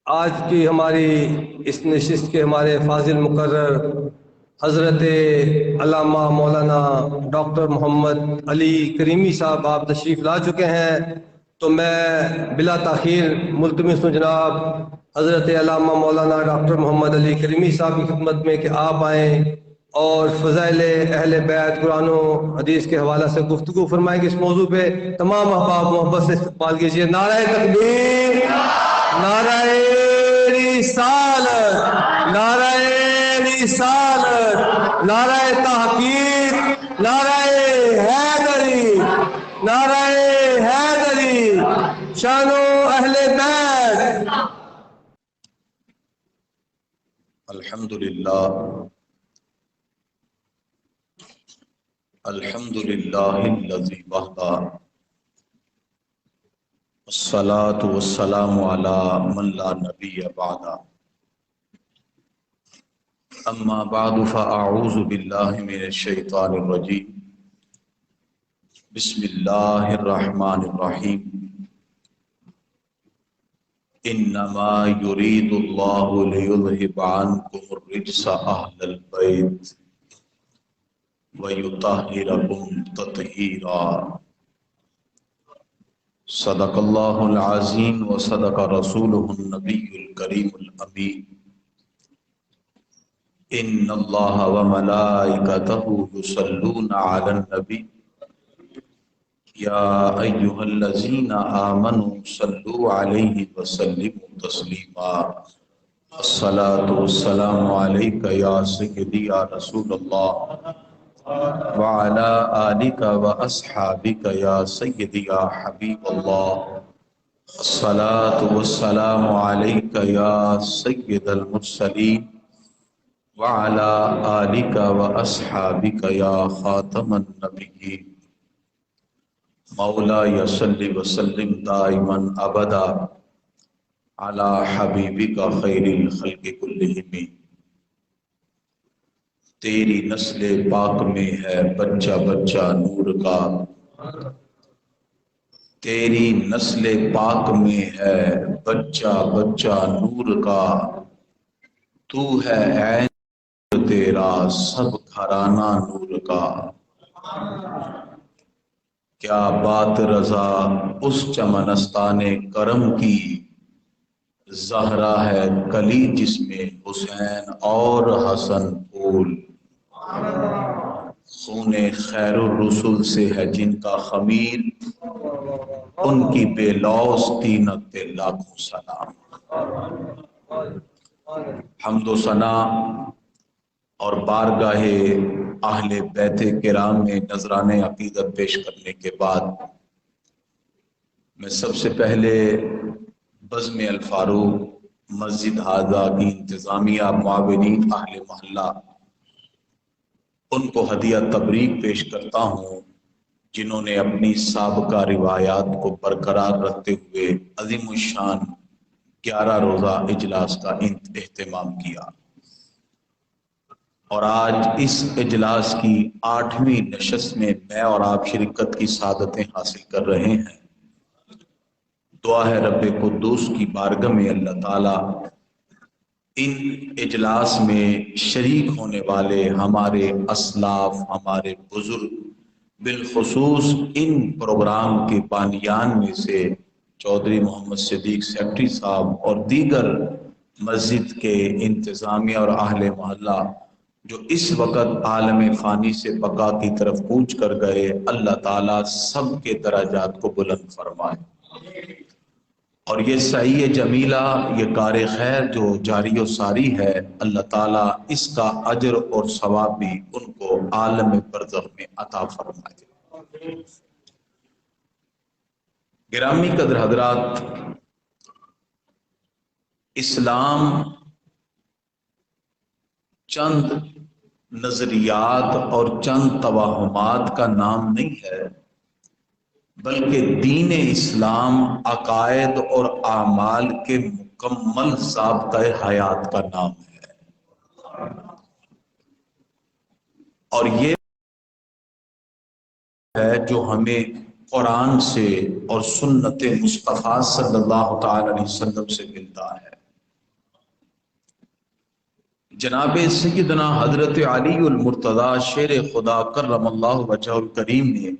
آج کی ہماری اس نشست کے ہمارے فاضل مقرر حضرت علامہ مولانا ڈاکٹر محمد علی کریمی صاحب آپ تشریف لا چکے ہیں، تو میں بلا تاخیر ملتمس ہوں جناب حضرت علامہ مولانا ڈاکٹر محمد علی کریمی صاحب کی خدمت میں کہ آپ آئیں اور فضائل اہل بیت قرآن و حدیث کے حوالہ سے گفتگو فرمائیں گے۔ اس موضوع پہ تمام احباب محبت سے استقبال کیجیے۔ نعرہ تکبیر، نعرہ رسالت، نعرہ رسالت، نعرہ تحقیق، نعرہ حیدری، نعرہ حیدری، شانو اہل بیت۔ الحمدللہ الذی وحدہ والصلاة والسلام علی من لا نبی بعدہ، اما بعد فاعوذ باللہ من الشیطان الرجیم، بسم اللہ الرحمن الرحیم، انما یرید اللہ لیذہب عنکم الرجس اہل البیت وَيُطَهِّرَكُمْ تَطْهِيرًا۔ صدق اللہ العظیم وصدق رسولہ النبی الکریم الامین۔ ان اللہ وملائکتہ یصلون علی النبی یا ایہا الذین آمنوا صلوا علیہ وسلموا تسلیما۔ الصلاة والسلام علیک یا سیدی یا رسول اللہ وعلى آلك وأصحابك يا سيدي يا حبيب الله، الصلاة والسلام عليك يا سيد المرسلين وعلى آلك وأصحابك يا خاتم النبيين، مولاي صل وسلم دائما أبدا على حبيبك خير الخلق كلهم۔ تیری نسل پاک میں ہے بچہ بچہ نور کا، تیری نسل پاک میں ہے بچہ بچہ نور کا، تو ہے عین تیرا سب گھرانہ نور کا۔ کیا بات رضا اس چمنستان کرم کی، زہرا ہے کلی جس میں حسین اور حسن پھول، خون خیر الرسل سے ہے جن کا خمیر، ان کی بے لوث طینت لاکھوں سلام۔ حمد و ثنا اور بارگاہ اہل بیت کرام میں نذرانے عقیدت پیش کرنے کے بعد میں سب سے پہلے بزم الفاروق مسجد ہذا کی انتظامیہ، معاونین اہل محلہ، ان کو ہدیہ تبریک پیش کرتا ہوں جنہوں نے اپنی سابقہ روایات کو برقرار رکھتے ہوئے عظیم الشان 11 روزہ اجلاس کا اہتمام کیا، اور آج اس اجلاس کی 8ویں نشست میں میں اور آپ شرکت کی سعادتیں حاصل کر رہے ہیں۔ دعا ہے رب قدوس کی بارگاہ میں اللہ تعالیٰ ان اجلاس میں شریک ہونے والے ہمارے اسلاف، ہمارے بزرگ، بالخصوص ان پروگرام کے بانیان میں سے چودھری محمد صدیق سیکٹری صاحب اور دیگر مسجد کے انتظامیہ اور اہل محلہ جو اس وقت عالم فانی سے بقا کی طرف کوچ کر گئے، اللہ تعالیٰ سب کے درجات کو بلند فرمائے، اور یہ سعی جمیلہ، یہ کار خیر جو جاری و ساری ہے، اللہ تعالیٰ اس کا اجر اور ثواب بھی ان کو عالم برزخ میں عطا فرمائے۔ گرامی قدر حضرات، اسلام چند نظریات اور چند توہمات کا نام نہیں ہے، بلکہ دین اسلام عقائد اور اعمال کے مکمل ضابطۂ حیات کا نام ہے، اور یہ ہے جو ہمیں قرآن سے اور سنت مصطفیٰ صلی اللہ تعالی علیہ وسلم سے ملتا ہے۔ جناب سیدنا حضرت علی المرتضی شیر خدا کرم اللہ وجہہ الکریم نے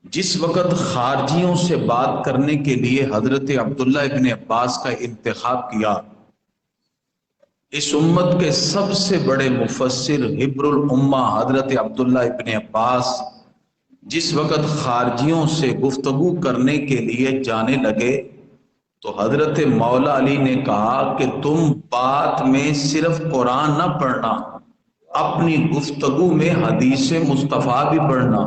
جس وقت خارجیوں سے بات کرنے کے لیے حضرت عبداللہ ابن عباس کا انتخاب کیا، اس امت کے سب سے بڑے مفسر حبر الامہ حضرت عبداللہ ابن عباس جس وقت خارجیوں سے گفتگو کرنے کے لیے جانے لگے تو حضرت مولا علی نے کہا کہ تم بات میں صرف قرآن نہ پڑھنا، اپنی گفتگو میں حدیث مصطفیٰ بھی پڑھنا۔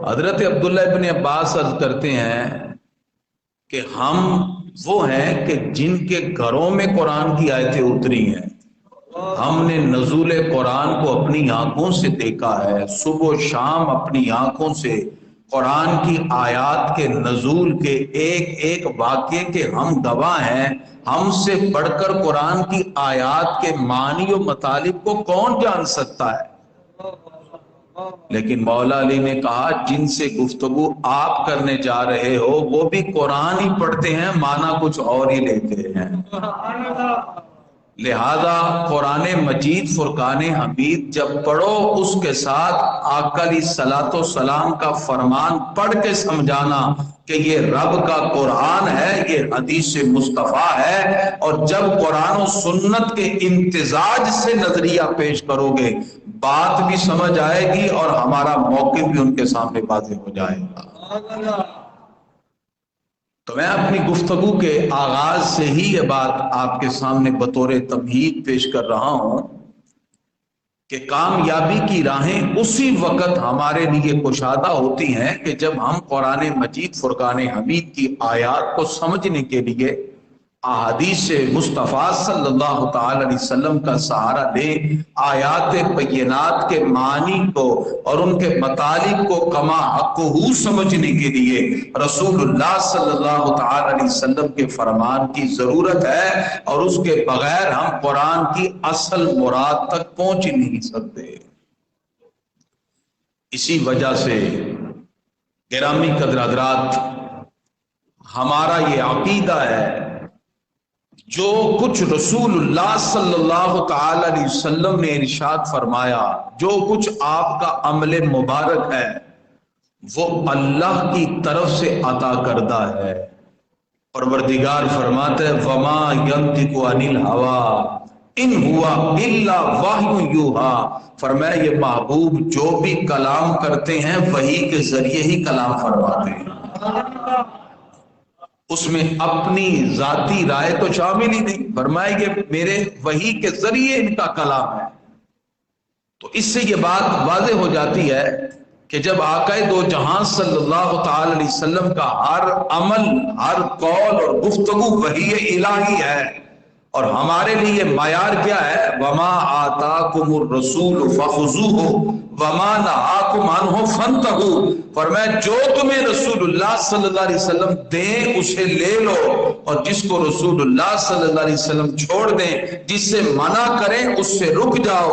حضرت عبداللہ ابن عباس عرض کرتے ہیں کہ ہم وہ ہیں کہ جن کے گھروں میں قرآن کی آیتیں اتری ہیں، ہم نے نزول قرآن کو اپنی آنکھوں سے دیکھا ہے، صبح و شام اپنی آنکھوں سے قرآن کی آیات کے نزول کے ایک ایک واقعے کے ہم گواہ ہیں۔ ہم سے بڑھ کر قرآن کی آیات کے معنی و مطالب کو کون جان سکتا ہے؟ لیکن مولا علی نے کہا جن سے گفتگو آپ کرنے جا رہے ہو وہ بھی قرآن ہی پڑھتے ہیں، معنی کچھ اور ہی لیتے ہیں، لہذا قرآن مجید فرقان حمید جب پڑھو اس کے ساتھ آقا علیہ الصلوۃ والسلام کا فرمان پڑھ کے سمجھانا کہ یہ رب کا قرآن ہے، یہ حدیث مصطفیٰ ہے، اور جب قرآن و سنت کے امتزاج سے نظریہ پیش کرو گے بات بھی سمجھ آئے گی اور ہمارا موقف بھی ان کے سامنے واضح ہو جائے گا۔ تو میں اپنی گفتگو کے آغاز سے ہی یہ بات آپ کے سامنے بطور تمہید پیش کر رہا ہوں کہ کامیابی کی راہیں اسی وقت ہمارے لیے کشادہ ہوتی ہیں کہ جب ہم قرآن مجید فرقان حمید کی آیات کو سمجھنے کے لیے احادیث مصطفیٰ صلی اللہ تعالی علیہ وسلم کا سہارا لیں، آیات بینات کے معنی کو اور ان کے مطالب کو کما حقہ سمجھنے کے لیے رسول اللہ صلی اللہ تعالی علیہ وسلم کے فرمان کی ضرورت ہے، اور اس کے بغیر ہم قرآن کی اصل مراد تک پہنچ ہی نہیں سکتے۔ اسی وجہ سے گرامی قدر حضرات، ہمارا یہ عقیدہ ہے جو کچھ رسول اللہ صلی اللہ تعالی علیہ وسلم نے ارشاد فرمایا، جو کچھ آپ کا عمل مبارک ہے وہ اللہ کی طرف سے عطا کردہ ہے۔ پروردگار فرماتا ہے وما ینطق عن الہوی ان ہوا الا وحی یوحی، فرمایا یہ محبوب جو بھی کلام کرتے ہیں وحی کے ذریعے ہی کلام فرماتے ہیں، اس میں اپنی ذاتی رائے تو شامل ہی نہیں، فرمایا کہ میرے وحی کے ذریعے ان کا کلام ہے۔ تو اس سے یہ بات واضح ہو جاتی ہے کہ جب آقا دو جہاں صلی اللہ تعالی علیہ وسلم کا ہر عمل، ہر قول اور گفتگو وحی الہی ہے، اور ہمارے لیے معیار کیا ہے؟ وما آتاکم الرسول فخذوہ وما نہاکم عنہ فانتہوا، فرمایا جو تمہیں رسول اللہ صلی اللہ علیہ وسلم دیں اسے لے لو، اور جس کو رسول اللہ صلی اللہ علیہ وسلم چھوڑ دیں، جس سے منع کریں اس سے رک جاؤ۔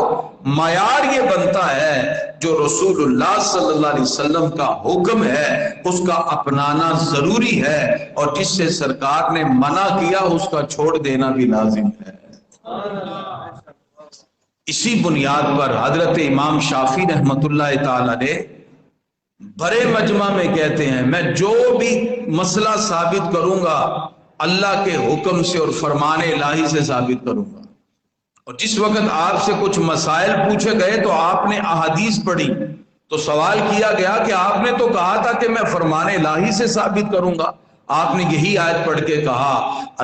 معیار یہ بنتا ہے جو رسول اللہ صلی اللہ علیہ وسلم کا حکم ہے اس کا اپنانا ضروری ہے، اور جس سے سرکار نے منع کیا اس کا چھوڑ دینا بھی لازم ہے۔ اسی بنیاد پر حضرت امام شافعی رحمۃ اللہ تعالی علیہ بڑے مجمع میں کہتے ہیں میں جو بھی مسئلہ ثابت کروں گا اللہ کے حکم سے اور فرمان الہی سے ثابت کروں گا، اور جس وقت آپ سے کچھ مسائل پوچھے گئے تو آپ نے احادیث پڑھی تو سوال کیا گیا کہ آپ نے تو کہا تھا کہ میں فرمان الہی سے ثابت کروں گا، آپ نے یہی آیت پڑھ کے کہا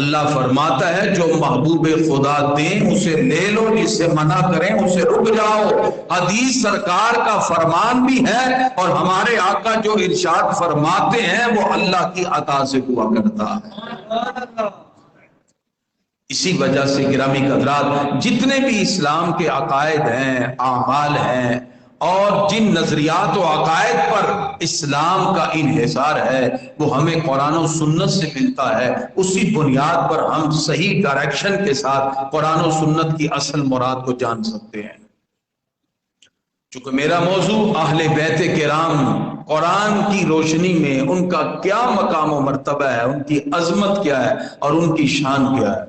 اللہ فرماتا ہے جو محبوب خدا دیں اسے لے لو، جس سے منع کریں اسے رک جاؤ۔ حدیث سرکار کا فرمان بھی ہے، اور ہمارے آقا جو ارشاد فرماتے ہیں وہ اللہ کی عطا سے ہوا کرتا ہے۔ اسی وجہ سے گرامی حضرات جتنے بھی اسلام کے عقائد ہیں، اعمال ہیں، اور جن نظریات و عقائد پر اسلام کا انحصار ہے وہ ہمیں قرآن و سنت سے ملتا ہے، اسی بنیاد پر ہم صحیح ڈائریکشن کے ساتھ قرآن و سنت کی اصل مراد کو جان سکتے ہیں۔ چونکہ میرا موضوع اہل بیت کرام قرآن کی روشنی میں ان کا کیا مقام و مرتبہ ہے، ان کی عظمت کیا ہے اور ان کی شان کیا ہے،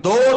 2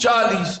40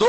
2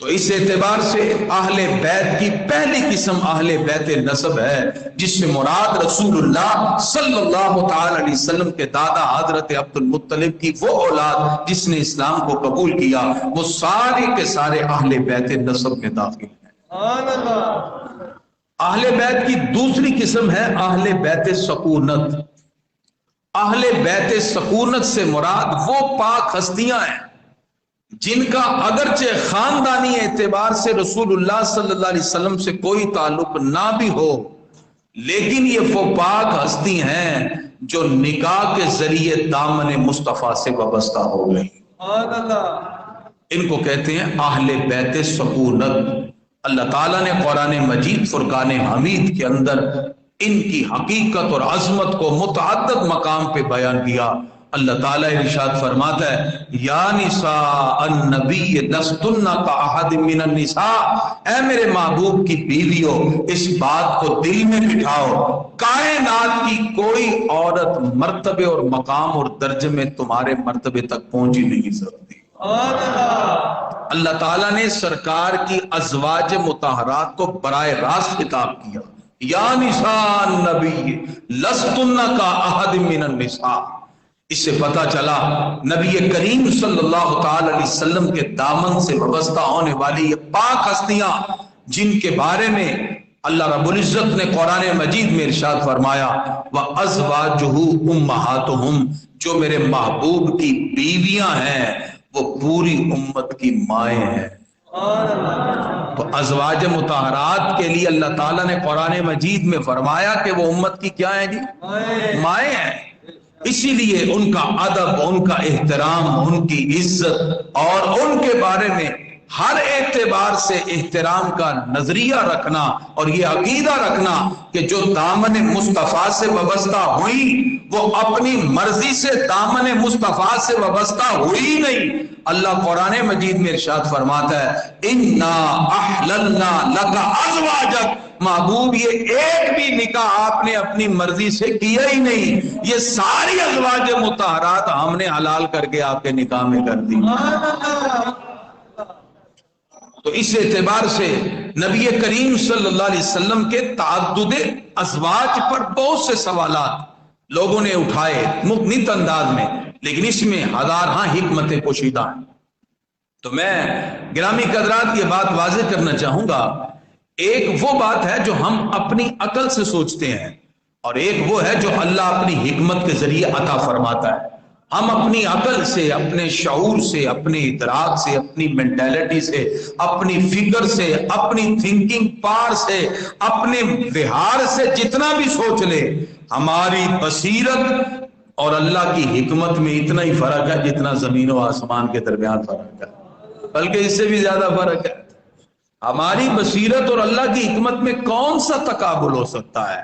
تو اس اعتبار سے اہل بیت کی پہلی قسم اہل بیت نسب ہے، جس سے مراد رسول اللہ صلی اللہ تعالی علیہ وسلم کے دادا حضرت عبد المطلب کی وہ اولاد جس نے اسلام کو قبول کیا، وہ سارے کے سارے اہل بیت نسب میں داخل ہیں۔ سبحان اللہ۔ اہل بیت کی دوسری قسم ہے اہل بیت سکونت۔ اہل بیت سکونت سے مراد وہ پاک ہستیاں ہیں جن کا اگرچہ خاندانی اعتبار سے رسول اللہ صلی اللہ علیہ وسلم سے کوئی تعلق نہ بھی ہو، لیکن یہ وہ پاک ہستی ہیں جو نکاح کے ذریعے دامن مصطفیٰ سے وابستہ ہو گئی۔ سبحان اللہ۔ ان کو کہتے ہیں اہل بیت سکونت۔ اللہ تعالیٰ نے قرآن مجید فرقان حمید کے اندر ان کی حقیقت اور عظمت کو متعدد مقام پہ بیان کیا۔ اللہ تعالیٰ ارشاد فرماتا ہے، یا نساء النبی لستن کاحد من النساء، اے میرے محبوب کی بیویوں، اس بات کو دل میں بٹھاؤ، کائنات کی کوئی عورت مرتبے اور مقام اور درجے میں تمہارے مرتبے تک پہنچ ہی نہیں سکتی۔ اللہ تعالیٰ نے سرکار کی ازواج مطہرات کو براہ راست خطاب کیا، یا نساء النبی لستن کاحد من النساء۔ اس سے پتہ چلا نبی کریم صلی اللہ تعالی علیہ وسلم کے دامن سے وابستہ ہونے والی یہ پاک ہستیاں جن کے بارے میں اللہ رب العزت نے قرآن مجید میں ارشاد فرمایا، وَأَزْوَاجُهُ أُمَّهَاتُهُمْ، جو میرے محبوب کی بیویاں ہیں وہ پوری امت کی مائیں ہیں۔ تو ازواج مطہرات کے لیے اللہ تعالیٰ نے قرآن مجید میں فرمایا کہ وہ امت کی کیا ہیں جی؟ مائیں ہیں۔ اسی لیے ان کا ادب، ان کا احترام، ان کی عزت اور ان کے بارے میں ہر اعتبار سے احترام کا نظریہ رکھنا اور یہ عقیدہ رکھنا کہ جو دامن مصطفیٰ سے وابستہ ہوئی وہ اپنی مرضی سے دامن مصطفیٰ سے وابستہ ہوئی نہیں۔ اللہ قرآن مجید میں ارشاد فرماتا ہے، اِنَّا أَحْلَلْنَا لَكَ أَزْوَاجَكَ، محبوب یہ ایک بھی نکاح آپ نے اپنی مرضی سے کیا ہی نہیں، یہ ساری ازواج مطہرات ہم نے حلال کر کے آپ کے نکاح میں کر دی۔ تو اس اعتبار سے نبی کریم صلی اللہ علیہ وسلم کے تعدد ازواج پر بہت سے سوالات لوگوں نے اٹھائے مختلف انداز میں، لیکن اس میں ہزارہاں حکمتیں پوشیدہ ہیں۔ تو میں گرامی قدرات یہ بات واضح کرنا چاہوں گا، ایک وہ بات ہے جو ہم اپنی عقل سے سوچتے ہیں اور ایک وہ ہے جو اللہ اپنی حکمت کے ذریعے عطا فرماتا ہے۔ ہم اپنی عقل سے، اپنے شعور سے، اپنے ادراک سے، اپنی مینٹیلٹی سے، اپنی فکر سے، اپنی تھنکنگ پار سے، اپنے وہار سے جتنا بھی سوچ لے، ہماری بصیرت اور اللہ کی حکمت میں اتنا ہی فرق ہے جتنا زمین و آسمان کے درمیان فرق ہے، بلکہ اس سے بھی زیادہ فرق ہے۔ ہماری بصیرت اور اللہ کی حکمت میں کون سا تقابل ہو سکتا ہے؟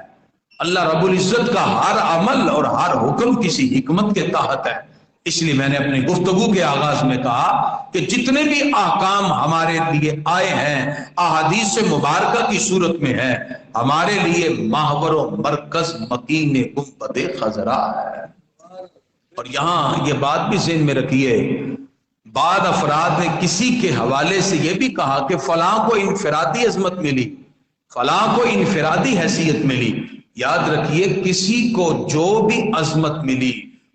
اللہ رب العزت کا ہر عمل اور ہر حکم کسی حکمت کے تحت ہے۔ اس لیے میں نے اپنی گفتگو کے آغاز میں کہا کہ جتنے بھی احکام ہمارے لیے آئے ہیں احادیث مبارکہ کی صورت میں ہے، ہمارے لیے محور و مرکز مکین گنبد خضرا ہے۔ اور یہاں یہ بات بھی ذہن میں رکھیے، بعض افراد نے کسی کے حوالے سے یہ بھی کہا کہ فلاں کو انفرادی عظمت ملی، فلاں کو انفرادی حیثیت ملی۔ یاد رکھیے، کسی کو جو بھی عظمت ملی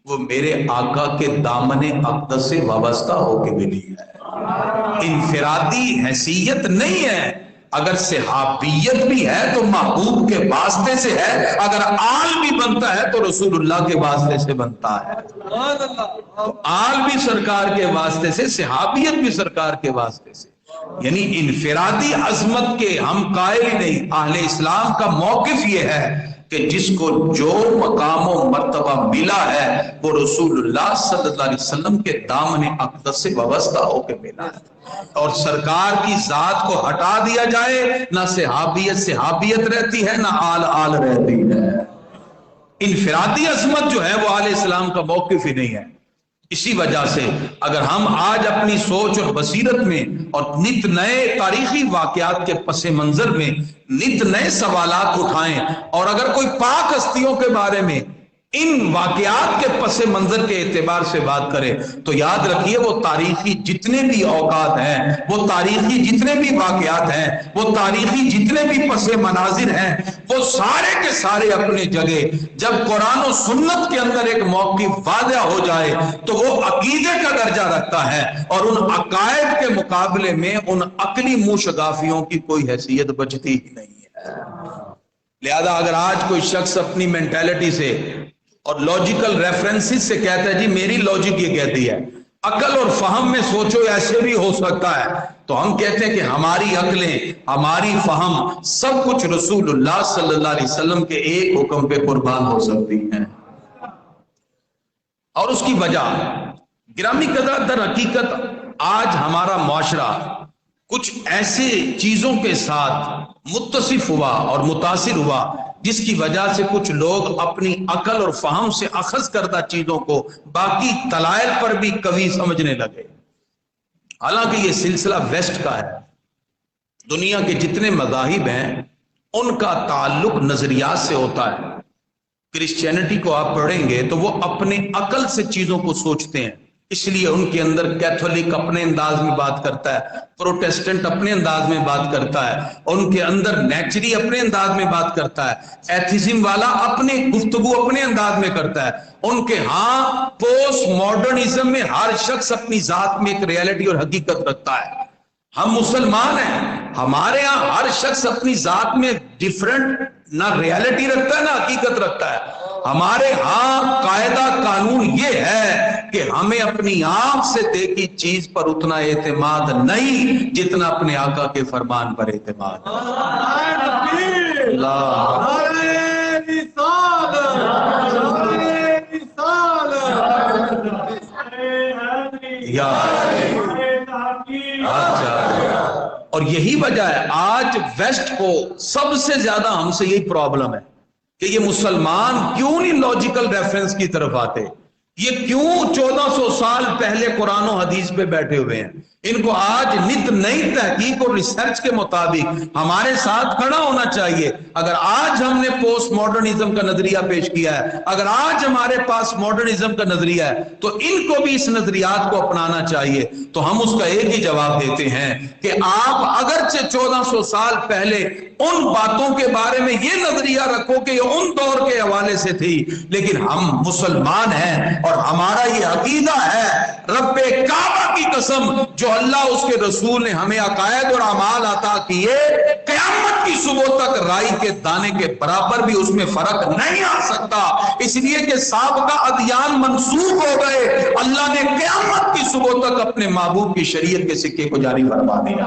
وہ میرے آقا کے دامن اقدس سے وابستہ ہو کے ملی ہے، انفرادی حیثیت نہیں ہے۔ اگر صحابیت بھی ہے تو محبوب کے واسطے سے ہے، اگر آل بھی بنتا ہے تو رسول اللہ کے واسطے سے بنتا ہے۔ آل بھی سرکار کے واسطے سے، صحابیت بھی سرکار کے واسطے سے، یعنی انفرادی عظمت کے ہم قائل ہی نہیں۔ اہل اسلام کا موقف یہ ہے کہ جس کو جو مقام و مرتبہ ملا ہے وہ رسول اللہ صلی اللہ علیہ وسلم کے دامن اقدس سے وابستہ ہو کے ملا ہے، اور سرکار کی ذات کو ہٹا دیا جائے نہ صحابیت رہتی ہے، نہ آل رہتی ہے۔ انفرادی عظمت جو ہے وہ اہل اسلام کا موقف ہی نہیں ہے۔ اسی وجہ سے اگر ہم آج اپنی سوچ اور بصیرت میں اور نت نئے تاریخی واقعات کے پس منظر میں نت نئے سوالات اٹھائیں، اور اگر کوئی پاک ہستیوں کے بارے میں ان واقعات کے پس منظر کے اعتبار سے بات کریں تو یاد رکھیے وہ تاریخی جتنے بھی اوقات ہیں، وہ تاریخی جتنے بھی واقعات ہیں، وہ تاریخی جتنے بھی پس مناظر ہیں، وہ سارے کے سارے اپنے جگہ جب قرآن و سنت کے اندر ایک موقف واضح ہو جائے تو وہ عقیدے کا درجہ رکھتا ہے، اور ان عقائد کے مقابلے میں ان عقلی موشگافیوں کی کوئی حیثیت بچتی ہی نہیں ہے۔ لہذا اگر آج کوئی شخص اپنی مینٹیلٹی سے اور لاجیکل ریفرنسز سے کہتا ہے جی میری لاجک یہ کہتی ہے، عقل اور فہم میں سوچو ایسے بھی ہو سکتا ہے، تو ہم کہتے ہیں کہ ہماری عقلیں، ہماری فہم، سب کچھ رسول اللہ صلی اللہ علیہ وسلم کے ایک حکم پہ قربان ہو سکتی ہیں۔ اور اس کی وجہ گرامی قدر در حقیقت آج ہمارا معاشرہ کچھ ایسے چیزوں کے ساتھ متصف ہوا اور متاثر ہوا جس کی وجہ سے کچھ لوگ اپنی عقل اور فہم سے اخذ کردہ چیزوں کو باقی دلائل پر بھی قوی سمجھنے لگے، حالانکہ یہ سلسلہ ویسٹ کا ہے۔ دنیا کے جتنے مذاہب ہیں ان کا تعلق نظریات سے ہوتا ہے۔ کرسچینٹی کو آپ پڑھیں گے تو وہ اپنے عقل سے چیزوں کو سوچتے ہیں، اس لیے ان کے اندر کیتھولک اپنے انداز میں بات کرتا ہے، پروٹیسٹنٹ اپنے انداز میں بات کرتا ہے، ان کے اندر نیچری اپنے انداز میں بات کرتا ہے، ایتھیزم والا اپنے گفتگو اپنے انداز میں کرتا ہے۔ ان کے ہاں پوسٹ ماڈرنزم میں ہر شخص اپنی ذات میں ایک ریالٹی اور حقیقت رکھتا ہے۔ ہم مسلمان ہیں، ہمارے ہاں ہر شخص اپنی ذات میں ڈیفرنٹ نہ ریالٹی رکھتا ہے نہ حقیقت رکھتا ہے۔ ہمارے ہاں قاعدہ قانون یہ ہے کہ ہمیں اپنی آنکھ سے دیکھی چیز پر اتنا اعتماد نہیں جتنا اپنے آقا کے فرمان پر اعتماد۔ اور یہی وجہ ہے آج ویسٹ کو سب سے زیادہ ہم سے یہی پرابلم ہے کہ یہ مسلمان کیوں نہیں لاجیکل ریفرنس کی طرف آتے، یہ کیوں 1400 سال پہلے قرآن و حدیث پہ بیٹھے ہوئے ہیں۔ ان کو آج نت نئی تحقیق اور ریسرچ کے مطابق ہمارے ساتھ کھڑا ہونا چاہیے۔ اگر آج ہم نے پوسٹ ماڈرنزم کا نظریہ پیش کیا ہے، اگر آج ہمارے پاس ماڈرنزم کا نظریہ ہے تو ان کو بھی اس نظریات کو اپنانا چاہیے۔ تو ہم اس کا ایک ہی جواب دیتے ہیں کہ آپ اگرچہ 1400 سال پہلے ان باتوں کے بارے میں یہ نظریہ رکھو کہ یہ ان دور کے حوالے سے تھی، لیکن ہم مسلمان ہیں اور ہمارا یہ عقیدہ ہے، رب کعبہ کی قسم جو اللہ اس کے رسول نے ہمیں عقائد اور اعمال عطا کیے، قیامت کی صبح تک رائی کے دانے کے برابر بھی اس میں فرق نہیں آ سکتا، اس لیے کہ سابقہ ادیان منسوخ ہو گئے، اللہ نے قیامت کی صبح تک اپنے محبوب کی شریعت کے سکے کو جاری فرما دیا۔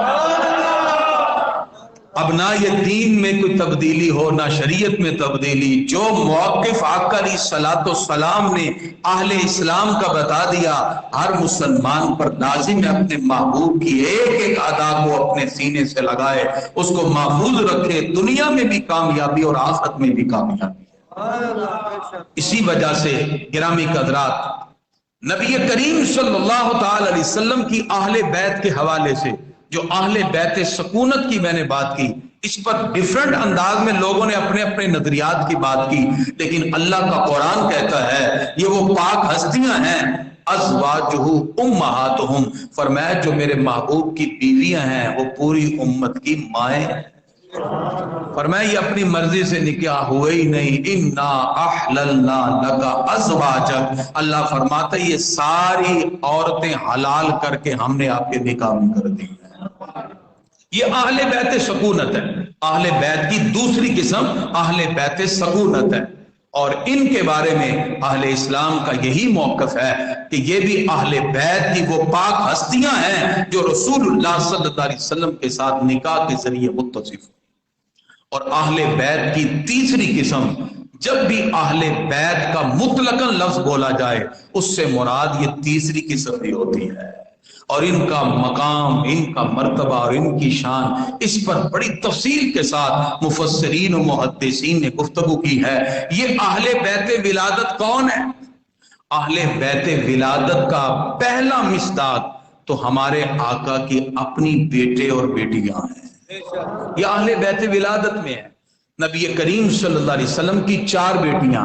اب نہ یہ دین میں کوئی تبدیلی ہو نہ شریعت میں تبدیلی، جو موقف آقا علیہ الصلوۃ والسلام نے اہل اسلام کا بتا دیا، ہر مسلمان پر لازم ہے اپنے محبوب کی ایک ایک ادا کو اپنے سینے سے لگائے، اس کو محفوظ رکھے، دنیا میں بھی کامیابی اور آخرت میں بھی کامیابی۔ اسی وجہ سے گرامی قدرات، نبی کریم صلی اللہ تعالی علیہ وسلم کی اہل بیت کے حوالے سے جو اہل بیت سکونت کی میں نے بات کی، اس پر ڈیفرنٹ انداز میں لوگوں نے اپنے اپنے نظریات کی بات کی، لیکن اللہ کا قرآن کہتا ہے یہ وہ پاک ہستیاں ہیں، ازواجہ امہاتہم، فرمایا جو میرے محبوب کی بیویاں ہیں وہ پوری امت کی مائیں ہیں۔ فرمایا یہ اپنی مرضی سے نکاح ہوئے ہی نہیں، انا احللنا لک ازواجک، اللہ فرماتا ہے یہ ساری عورتیں حلال کر کے ہم نے آپ کے نکاح میں کر دی۔ یہ اہل بیت سکونت ہے، اہل بیت کی دوسری قسم اہل بیت سکونت ہے، اور ان کے بارے میں اہل اسلام کا یہی موقف ہے کہ یہ بھی اہل بیت کی وہ پاک ہستیاں ہیں جو رسول اللہ صلی اللہ علیہ وسلم کے ساتھ نکاح کے ذریعے متصف ہوئی۔ اور اہل بیت کی تیسری قسم، جب بھی اہل بیت کا مطلقاً لفظ بولا جائے اس سے مراد یہ تیسری قسم بھی ہوتی ہے، اور ان کا مقام، ان کا مرتبہ اور ان کی شان، اس پر بڑی تفصیل کے ساتھ مفسرین و محدثین نے گفتگو کی ہے۔ یہ اہل بیت ولادت کون ہے؟ اہل بیت ولادت کا پہلا مصداق تو ہمارے آقا کی اپنی بیٹے اور بیٹیاں ہیں، یہ اہل بیت ولادت میں ہے۔ نبی کریم صلی اللہ علیہ وسلم کی 4 بیٹیاں،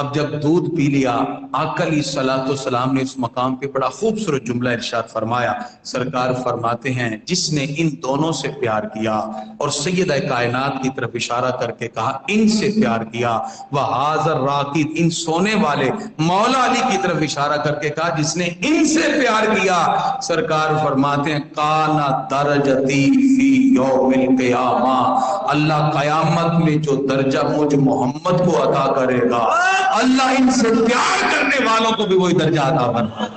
اب جب دودھ پی لیا، آقا علیہ الصلوۃ والسلام نے اس مقام پہ بڑا خوبصورت جملہ ارشاد فرمایا. سرکار فرماتے ہیں جس نے ان دونوں سے پیار کیا، اور سیدہ کائنات کی طرف اشارہ کر کے کہا ان سے پیار کیا، وَهَذَا الرَّاقِدُ، ان سونے والے مولا علی کی طرف اشارہ کر کے کہا جس نے ان سے پیار کیا، سرکار فرماتے ہیں کَانَ دَرَجَتِي فِي يَوْمِ الْقِيَامَةِ، اللہ قیامت میں جو درجہ مجھ محمد کو عطا کرے گا، اللہ ان سے پیار کرنے والوں کو بھی وہی درجہ عطا فرمائے.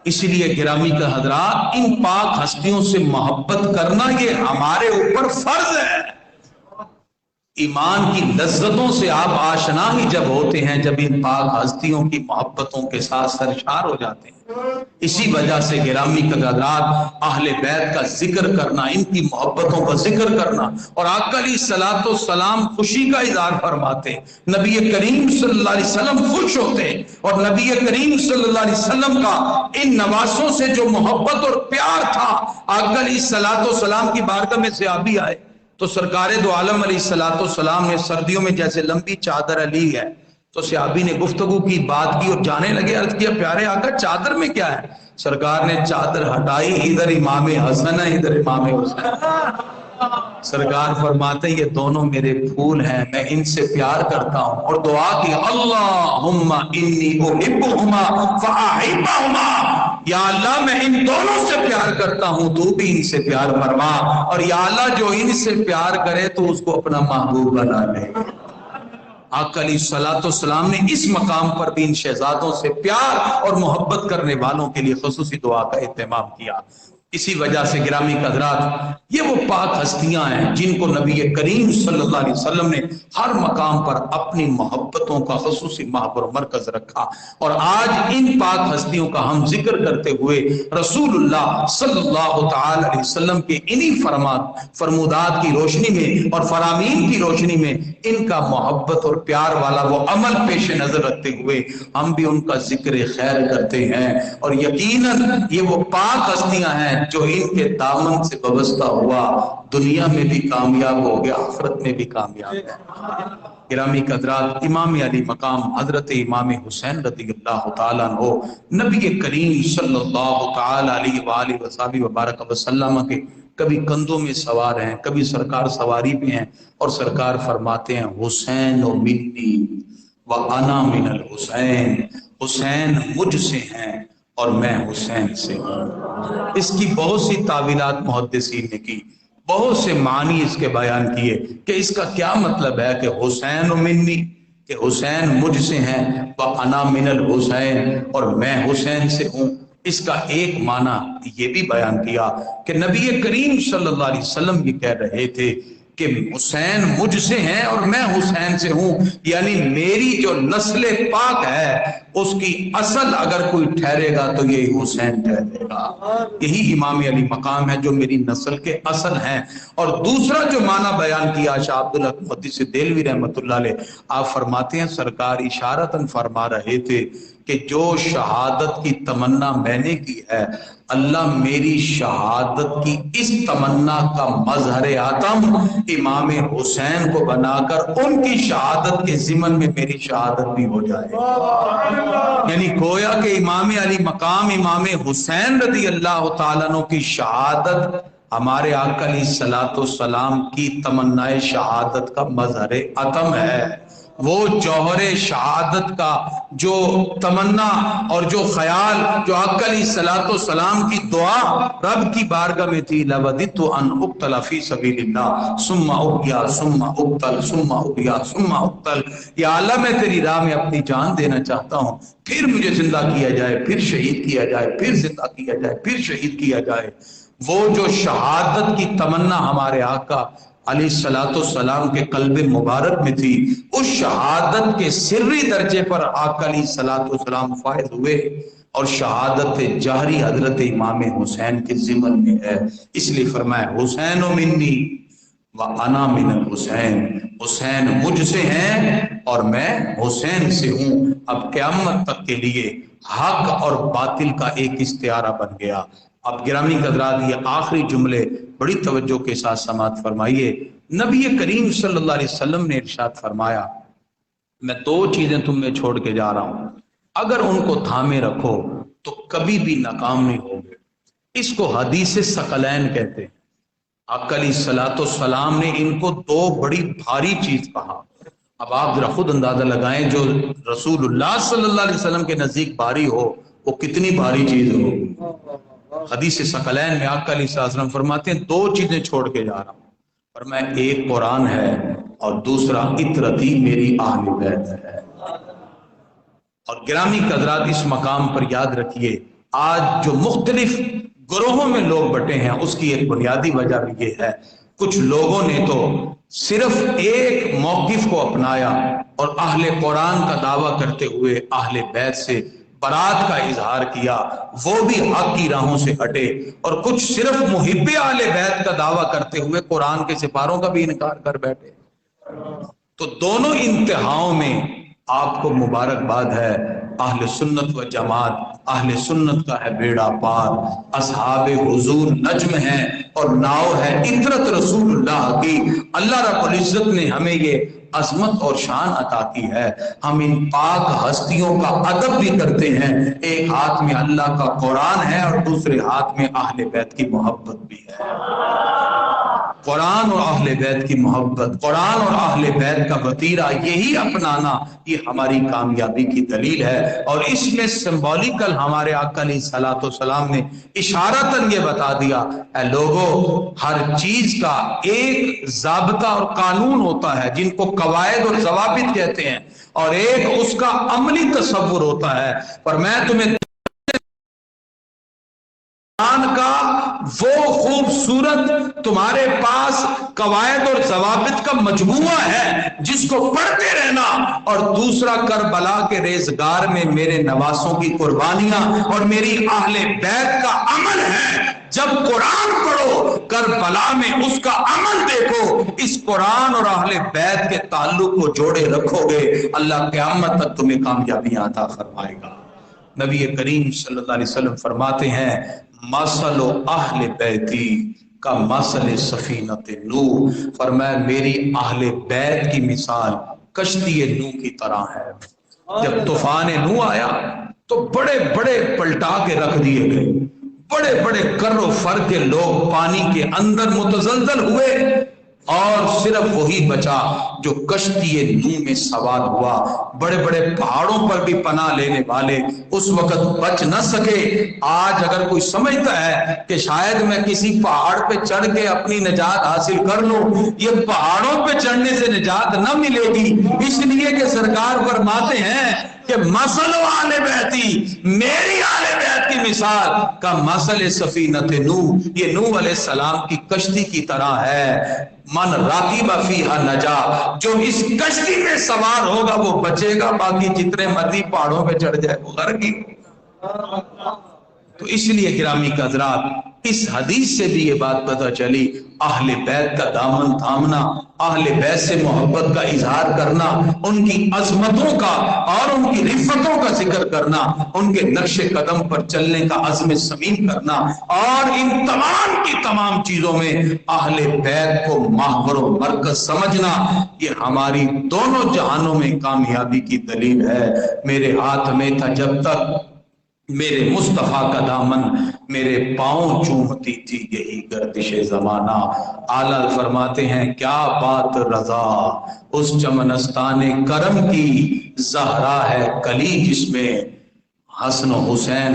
اس لیے گرامی کا حضرات، ان پاک ہستیوں سے محبت کرنا یہ ہمارے اوپر فرض ہے. ایمان کی لذتوں سے آپ آشنا ہی جب ہوتے ہیں جب ان پاک ہستیوں کی محبتوں کے ساتھ سرشار ہو جاتے ہیں. اسی وجہ سے گرامی حضرات، اہل بیت کا ذکر کرنا، ان کی محبتوں کا ذکر کرنا، اور آقا علیہ الصلوۃ والسلام خوشی کا اظہار فرماتے، نبی کریم صلی اللہ علیہ وسلم خوش ہوتے، اور نبی کریم صلی اللہ علیہ وسلم کا ان نواسوں سے جو محبت اور پیار تھا. آقا علیہ الصلوۃ والسلام کی بارگاہ میں صحابی آئے تو سرکار دو عالم علیہ الصلوۃ والسلام نے سردیوں میں جیسے لمبی چادر لی ہے، تو صحابی نے گفتگو کی، بات کی، اور جانے لگے. عرض کیا پیارے آقا چادر میں کیا ہے؟ سرکار نے چادر ہٹائی، ادھر امام حسن ہے ادھر امام حسین. سرکار فرماتے یہ دونوں میرے پھول ہیں، میں ان سے پیار کرتا ہوں، اور دعا کی اللہم انی احبہما فاحبہما، یا اللہ میں ان دونوں سے پیار کرتا ہوں، تو بھی ان سے پیار فرما، اور یا اللہ جو ان سے پیار کرے تو اس کو اپنا محبوب بنا لے. آقا علیہ الصلوۃ والسلام نے اس مقام پر بھی ان شہزادوں سے پیار اور محبت کرنے والوں کے لیے خصوصی دعا کا اہتمام کیا. اسی وجہ سے گرامی حضرات، یہ وہ پاک ہستیاں ہیں جن کو نبی کریم صلی اللہ علیہ وسلم نے ہر مقام پر اپنی محبتوں کا خصوصی محور و مرکز رکھا. اور آج ان پاک ہستیوں کا ہم ذکر کرتے ہوئے رسول اللہ صلی اللہ تعالی علیہ وسلم کے انہی فرمودات کی روشنی میں اور فرامین کی روشنی میں ان کا محبت اور پیار والا وہ عمل پیش نظر رکھتے ہوئے ہم بھی ان کا ذکر خیر کرتے ہیں. اور یقیناً یہ وہ پاک ہستیاں ہیں جو ان کے دامن سے وابستہ ہوا دنیا میں بھی کامیاب ہو گیا، آخرت میں بھی کامیاب ہے. گرامی حضرات، امام علی مقام حضرت امام حسین رضی اللہ تعالیٰ عنہ نبی کریم صلی اللہ تعالیٰ علیہ وآلہ وصحبہ وبارک وسلم کے کبھی کندھوں میں سوار ہیں، کبھی سرکار سواری پہ ہیں، اور سرکار فرماتے ہیں حسین و منی و انا من الحسین، حسین مجھ سے ہیں اور میں حسین سے ہوں. اس کی بہت سی تعویلات محدثین نے کی، بہت سے معنی اس کے بیان کیے کہ اس کا کیا مطلب ہے کہ حسین و منی، کہ حسین مجھ سے ہیں، وَأَنَا مِنَ الْحُسَيْنِ، اور میں حسین سے ہوں. اس کا ایک معنی یہ بھی بیان کیا کہ نبی کریم صلی اللہ علیہ وسلم یہ کہہ رہے تھے کہ حسین مجھ سے ہیں اور میں حسین سے ہوں، یعنی میری جو نسل پاک ہے اس کی اصل اگر کوئی ٹھہرے گا تو یہ حسین ٹھہرے گا. یہی امام علی مقام ہے جو میری نسل کے اصل ہیں. اور دوسرا جو معنی بیان کیا شاہ عبدالحق محدث دہلوی رحمۃ اللہ علیہ، آپ فرماتے ہیں سرکار اشارتاً فرما رہے تھے کہ جو شہادت کی تمنا میں نے کی ہے، اللہ میری شہادت کی اس تمنا کا مظہر عتم امام حسین کو بنا کر ان کی شہادت کے ضمن میں میری شہادت بھی ہو جائے. یعنی گویا کہ امام علی مقام امام حسین رضی اللہ تعالیٰ عنہ کی شہادت ہمارے آقا علیہ الصلوۃ والسلام کی تمنا شہادت کا مظہر عتم ہے. وہ جوہر شہادت کا جو تمنا اور جو خیال جو آقا علیہ الصلوۃ والسلام کی دعا رب کی بارگاہ میں تھی، لَوَدِدْتُ أَنْ أُقْتَلَ فِي سَبِيلِ اللَّهِ ثُمَّ أُحْيَا ثُمَّ أُقْتَلْ ثُمَّ أُحْيَا ثُمَّ أُقْتَلْ، یا اللہ میں تیری راہ میں اپنی جان دینا چاہتا ہوں، پھر مجھے زندہ کیا جائے، پھر شہید کیا جائے، پھر زندہ کیا جائے، پھر شہید کیا جائے. وہ جو شہادت کی تمنا ہمارے آقا علیہ الصلوۃ والسلام کے قلب مبارک میں تھی، اس شہادت کے سری درجے پر آقا علیہ الصلوۃ والسلام فائز ہوئے، اور شہادت جہری حضرت امام حسین کے ضمن میں ہے. اس لیے فرمایا حسین و منی و انا من الحسین، حسین مجھ سے ہیں اور میں حسین سے ہوں۔ اب قیامت تک کے لیے حق اور باطل کا ایک استعارہ بن گیا۔ اب گرامی حضرات یہ آخری جملے بڑی توجہ کے ساتھ سماعت فرمائیے۔ نبی کریم صلی اللہ علیہ وسلم نے ارشاد فرمایا میں دو چیزیں تم میں چھوڑ کے جا رہا ہوں، اگر ان کو تھامے رکھو تو کبھی بھی ناکام نہیں ہوگے۔ اس کو حدیث ثقلین کہتے ہیں۔ آقا علیہ الصلوۃ والسلام نے ان کو دو بڑی بھاری چیز کہا۔ اب آپ ذرا خود اندازہ لگائیں جو رسول اللہ صلی اللہ علیہ وسلم کے نزدیک بھاری ہو وہ کتنی بھاری چیز ہو۔ حدیث ثقلین میں آقا علیہ السلام فرماتے ہیں دو چیزیں چھوڑ کے جا رہا ہوں، فرمایا ایک قرآن ہے اور دوسرا عطرتی میری اہل بیت ہے۔ اور گرامی حضرات اس مقام پر یاد رکھیے آج جو مختلف گروہوں میں لوگ بٹے ہیں اس کی ایک بنیادی وجہ بھی یہ ہے، کچھ لوگوں نے تو صرف ایک موقف کو اپنایا اور اہل قرآن کا دعویٰ کرتے ہوئے اہل بیت سے برات کا اظہار کیا، وہ بھی حق کی راہوں سے ہٹے، اور کچھ صرف محب اہل بیت کا دعویٰ کرتے ہوئے قرآن کے سپاروں کا بھی انکار کر بیٹھے۔ تو دونوں انتہاؤں میں آپ کو مبارکباد ہے۔ اہل سنت و جماعت، اہل سنت کا ہے بیڑا پار، اصحاب حضور نجم ہیں اور ناؤ ہے عطرت رسول اللہ کی۔ اللہ رب العزت نے ہمیں یہ عظمت اور شان عطا کی ہے، ہم ان پاک ہستیوں کا ادب بھی کرتے ہیں۔ ایک ہاتھ میں اللہ کا قرآن ہے اور دوسرے ہاتھ میں اہل بیت کی محبت بھی ہے۔ قرآن اور اہل بیت کی محبت، قرآن اور اہل بیت کا وتیرہ یہی اپنانا، یہ ہماری کامیابی کی دلیل ہے۔ اور اس میں سمبولیکل ہمارے آقا علیہ الصلوۃ والسلام نے اشارتاً یہ بتا دیا اے لوگوں ہر چیز کا ایک ضابطہ اور قانون ہوتا ہے جن کو قواعد اور ضوابط کہتے ہیں، اور ایک اس کا عملی تصور ہوتا ہے۔ اور میں تمہیں قرآن کا وہ خوبصورت تمہارے پاس قواعد اور ضوابط کا مجموعہ ہے جس کو پڑھتے رہنا، اور دوسرا کربلا کے ریزگار میں میرے نواسوں کی قربانیاں اور میری اہل بیت کا عمل ہے۔ جب قرآن پڑھو کربلا میں اس کا عمل دیکھو، اس قرآن اور اہل بیت کے تعلق کو جوڑے رکھو گے، اللہ قیامت تک تمہیں کامیابیاں عطا فرمائے گا۔ نبی کریم صلی اللہ علیہ وسلم فرماتے ہیں مثل اہل بیتی کا مثل سفینۃ نوح، فرمایا میری اہل بیت کی مثال کشتی نوح کی طرح ہے۔ جب طوفان نوح آیا تو بڑے بڑے پلٹا کے رکھ دیے گئے، بڑے بڑے کر و فر کے لوگ پانی کے اندر متزلزل ہوئے، اور صرف وہی بچا جو کشتی نوح میں سوار ہوا۔ بڑے بڑے پہاڑوں پر بھی پناہ لینے والے اس وقت بچ نہ سکے۔ آج اگر کوئی سمجھتا ہے کہ شاید میں کسی پہاڑ پہ چڑھ کے اپنی نجات حاصل کر لوں، یہ پہاڑوں پہ چڑھنے سے نجات نہ ملے گی، اس لیے کہ سرکار فرماتے ہیں کہ مثل اہل بیتی، میری اہل بیت کی مثال کا مثل سفینۃ نوح، یہ نوح علیہ السلام کی کشتی کی طرح ہے۔ من راکب فیہا نجا، جو اس کشتی میں سوار ہوگا وہ بچے گا، باقی جتنے مرضی پہاڑوں پہ چڑھ جائے وہ غرق ہی۔ تو اس لیے گرامی حضرات اس حدیث سے بھی یہ بات پتہ چلی، اہل بیت کا دامن تھامنا، اہل بیت سے محبت کا اظہار کرنا، ان کی عظمتوں کا اور ان کی رفتوں کا ذکر کرنا، ان کے نقش قدم پر چلنے کا عزم صمیم کرنا، اور ان تمام کی تمام چیزوں میں اہل بیت کو محور و مرکز سمجھنا، یہ ہماری دونوں جہانوں میں کامیابی کی دلیل ہے۔ میرے ہاتھ میں تھا جب تک میرے مصطفیٰ کا دامن، میرے پاؤں چومتی تھی یہی گردش زمانہ۔ اعلیٰ فرماتے ہیں کیا بات رضا اس چمنستان کرم کی، زہرا ہے کلی جس میں حسن و حسین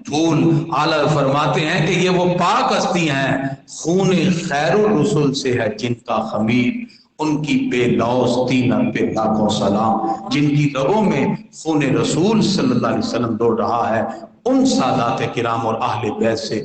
پھول۔ اعلیٰ فرماتے ہیں کہ یہ وہ پاک ہستی ہیں، خون خیر الرسل سے ہے جن کا خمیر، ان کی بے لوز تینت پہ لاکھوں سلام، جن کی رگوں میں خون رسول صلی اللہ علیہ وسلم دوڑ رہا ہے۔ ان سادات کرام اور اہل بیت سے